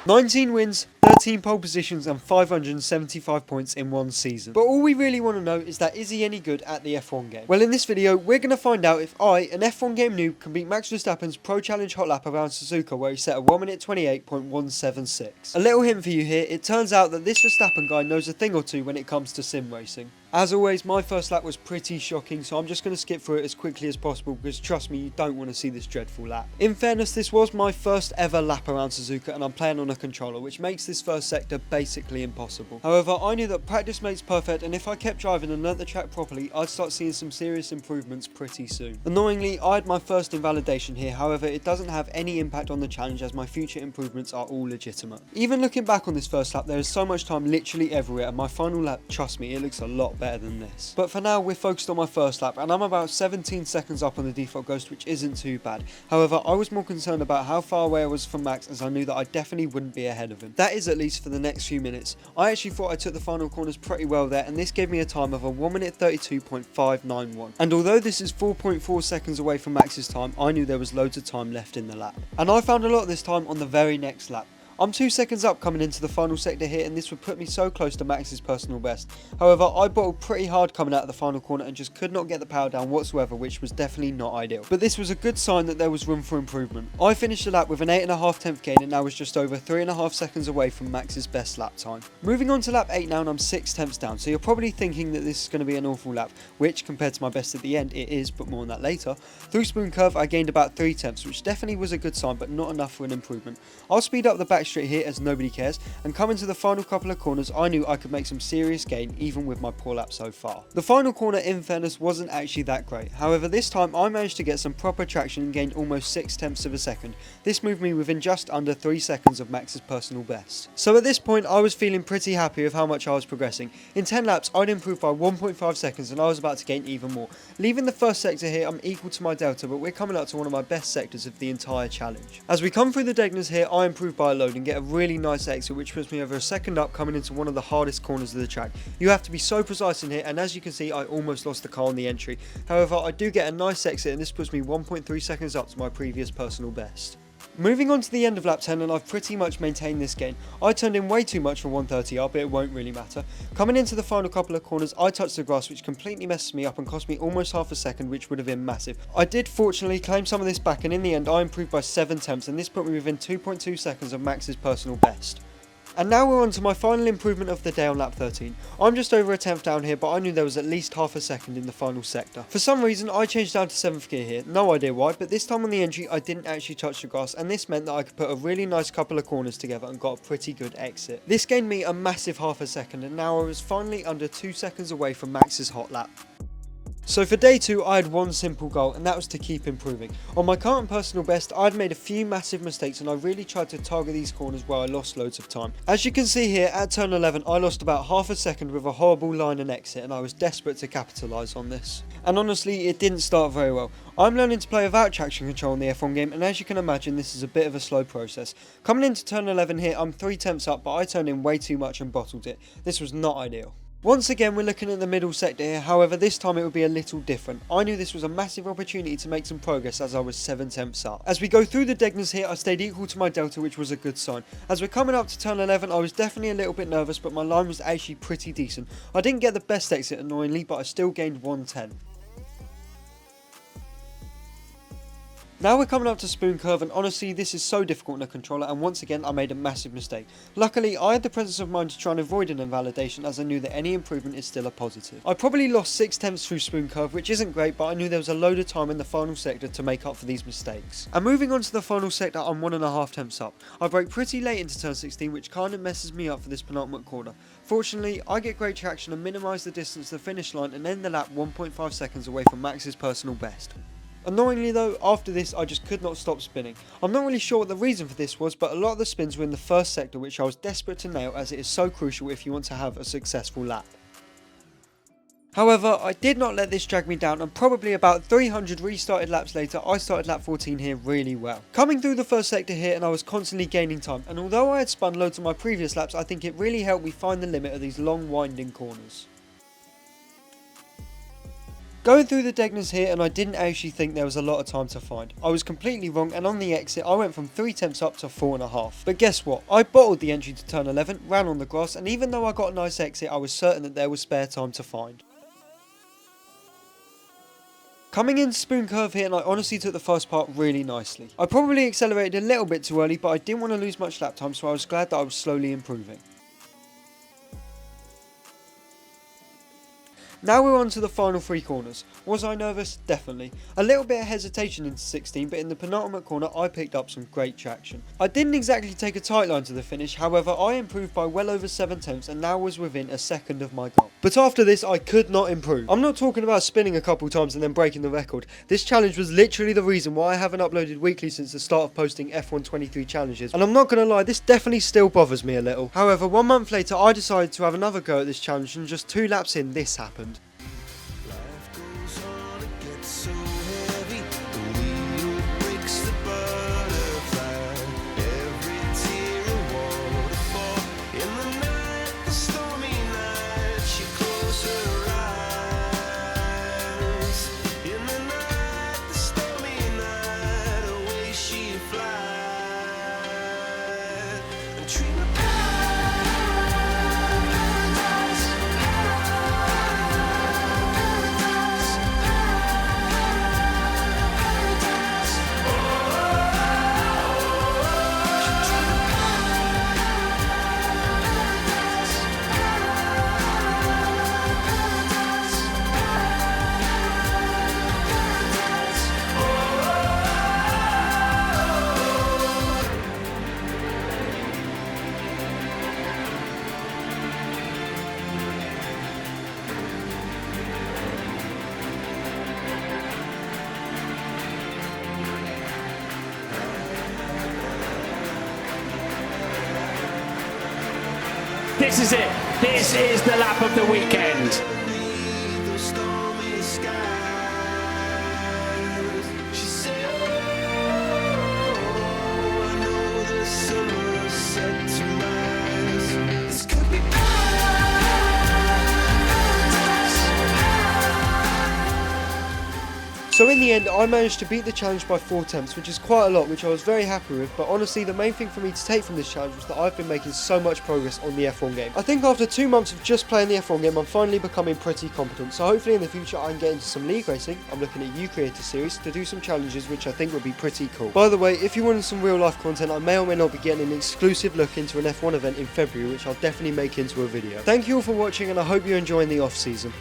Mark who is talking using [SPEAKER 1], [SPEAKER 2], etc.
[SPEAKER 1] 19 wins, 13 pole positions and 575 points in one season. But all we really want to know is he any good at the F1 game? Well, in this video, we're going to find out if I, an F1 game noob, can beat Max Verstappen's Pro Challenge hot lap around Suzuka where he set a 1 minute 28.176. A little hint for you here, it turns out that this Verstappen guy knows a thing or two when it comes to sim racing. As always, my first lap was pretty shocking, so I'm just going to skip through it as quickly as possible because trust me, you don't want to see this dreadful lap. In fairness, this was my first ever lap around Suzuka and I'm playing on a controller, which makes this first sector basically impossible. However, I knew that practice makes perfect and if I kept driving and learnt the track properly, I'd start seeing some serious improvements pretty soon. Annoyingly, I had my first invalidation here, however it doesn't have any impact on the challenge as my future improvements are all legitimate. Even looking back on this first lap, there is so much time literally everywhere and my final lap, trust me, it looks a lot better than this. But for now, we're focused on my first lap and I'm about 17 seconds up on the default ghost, which isn't too bad. However, I was more concerned about how far away I was from Max as I knew that I definitely wouldn't be ahead of him. That is at least for the next few minutes. I actually thought I took the final corners pretty well there and this gave me a time of a 1 minute 32.591. And although this is 4.4 seconds away from Max's time, I knew there was loads of time left in the lap. And I found a lot of this time on the very next lap. I'm 2 seconds up coming into the final sector here and this would put me so close to Max's personal best. However, I bottled pretty hard coming out of the final corner and just could not get the power down whatsoever, which was definitely not ideal. But this was a good sign that there was room for improvement. I finished the lap with an 8.5 tenth gain and now was just over 3.5 seconds away from Max's best lap time. Moving on to lap 8 now and I'm 6 tenths down, so you're probably thinking that this is going to be an awful lap, which compared to my best at the end it is, but more on that later. Through spoon curve I gained about 3 tenths, which definitely was a good sign but not enough for an improvement. I'll speed up the back straight here as nobody cares, and coming to the final couple of corners I knew I could make some serious gain even with my poor lap so far. The final corner in fairness wasn't actually that great, however this time I managed to get some proper traction and gained almost 6 tenths of a second. This moved me within just under 3 seconds of Max's personal best. So at this point I was feeling pretty happy with how much I was progressing. In 10 laps I'd improved by 1.5 seconds and I was about to gain even more. Leaving the first sector here I'm equal to my delta, but we're coming up to one of my best sectors of the entire challenge. As we come through the Degners here I improved by a load and get a really nice exit which puts me over a second up coming into one of the hardest corners of the track. You have to be so precise in here and as you can see I almost lost the car on the entry. However I do get a nice exit and this puts me 1.3 seconds up to my previous personal best. Moving on to the end of lap 10 and I've pretty much maintained this gain. I turned in way too much for 130R, but it won't really matter. Coming into the final couple of corners I touched the grass which completely messed me up and cost me almost half a second, which would have been massive. I did fortunately claim some of this back and in the end I improved by 7 tenths and this put me within 2.2 seconds of Max's personal best. And now we're on to my final improvement of the day on lap 13. I'm just over a tenth down here, but I knew there was at least half a second in the final sector. For some reason I changed down to 7th gear here, no idea why, but this time on the entry I didn't actually touch the grass and this meant that I could put a really nice couple of corners together and got a pretty good exit. This gained me a massive half a second and now I was finally under 2 seconds away from Max's hot lap. So for day 2 I had one simple goal and that was to keep improving. On my current personal best I'd made a few massive mistakes and I really tried to target these corners where I lost loads of time. As you can see here at turn 11 I lost about half a second with a horrible line and exit and I was desperate to capitalise on this. And honestly it didn't start very well. I'm learning to play without traction control in the F1 game and as you can imagine this is a bit of a slow process. Coming into turn 11 here I'm 3 tenths up but I turned in way too much and bottled it. This was not ideal. Once again we're looking at the middle sector here, however this time it would be a little different. I knew this was a massive opportunity to make some progress as I was 7 tenths up. As we go through the Degners here I stayed equal to my delta, which was a good sign. As we're coming up to turn 11 I was definitely a little bit nervous but my line was actually pretty decent. I didn't get the best exit annoyingly but I still gained 1/10. Now we're coming up to spoon curve and honestly this is so difficult in a controller and once again I made a massive mistake. Luckily I had the presence of mind to try and avoid an invalidation as I knew that any improvement is still a positive. I probably lost 6 tenths through spoon curve, which isn't great, but I knew there was a load of time in the final sector to make up for these mistakes. And moving on to the final sector I'm 1.5 tenths up. I broke pretty late into turn 16 which kind of messes me up for this penultimate corner. Fortunately I get great traction and minimise the distance to the finish line and end the lap 1.5 seconds away from Max's personal best. Annoyingly though, after this I just could not stop spinning. I'm not really sure what the reason for this was, but a lot of the spins were in the first sector which I was desperate to nail as it is so crucial if you want to have a successful lap. However, I did not let this drag me down and probably about 300 restarted laps later I started lap 14 here really well. Coming through the first sector here and I was constantly gaining time, and although I had spun loads on my previous laps I think it really helped me find the limit of these long winding corners. Going through the Degners here, and I didn't actually think there was a lot of time to find. I was completely wrong, and on the exit I went from 3 tenths up to 4.5. But guess what? I bottled the entry to turn 11, ran on the grass, and even though I got a nice exit, I was certain that there was spare time to find. Coming in spoon curve here, and I honestly took the first part really nicely. I probably accelerated a little bit too early, but I didn't want to lose much lap time, so I was glad that I was slowly improving. Now we're on to the final 3 corners. Was I nervous? Definitely. A little bit of hesitation into 16, but in the penultimate corner I picked up some great traction. I didn't exactly take a tight line to the finish, however I improved by well over 7 tenths and now was within a second of my goal. But after this I could not improve. I'm not talking about spinning a couple times and then breaking the record. This challenge was literally the reason why I haven't uploaded weekly since the start of posting F1 23 challenges, and I'm not gonna lie, this definitely still bothers me a little. However, 1 month later I decided to have another go at this challenge, and just 2 laps in this happened.
[SPEAKER 2] This is it. This is the lap of the weekend.
[SPEAKER 1] So in the end, I managed to beat the challenge by 4 tenths, which is quite a lot, which I was very happy with, but honestly the main thing for me to take from this challenge was that I've been making so much progress on the F1 game. I think after 2 months of just playing the F1 game, I'm finally becoming pretty competent, so hopefully in the future I can get into some league racing. I'm looking at Creator Series to do some challenges which I think would be pretty cool. By the way, if you wanted some real life content, I may or may not be getting an exclusive look into an F1 event in February, which I'll definitely make into a video. Thank you all for watching, and I hope you're enjoying the off season.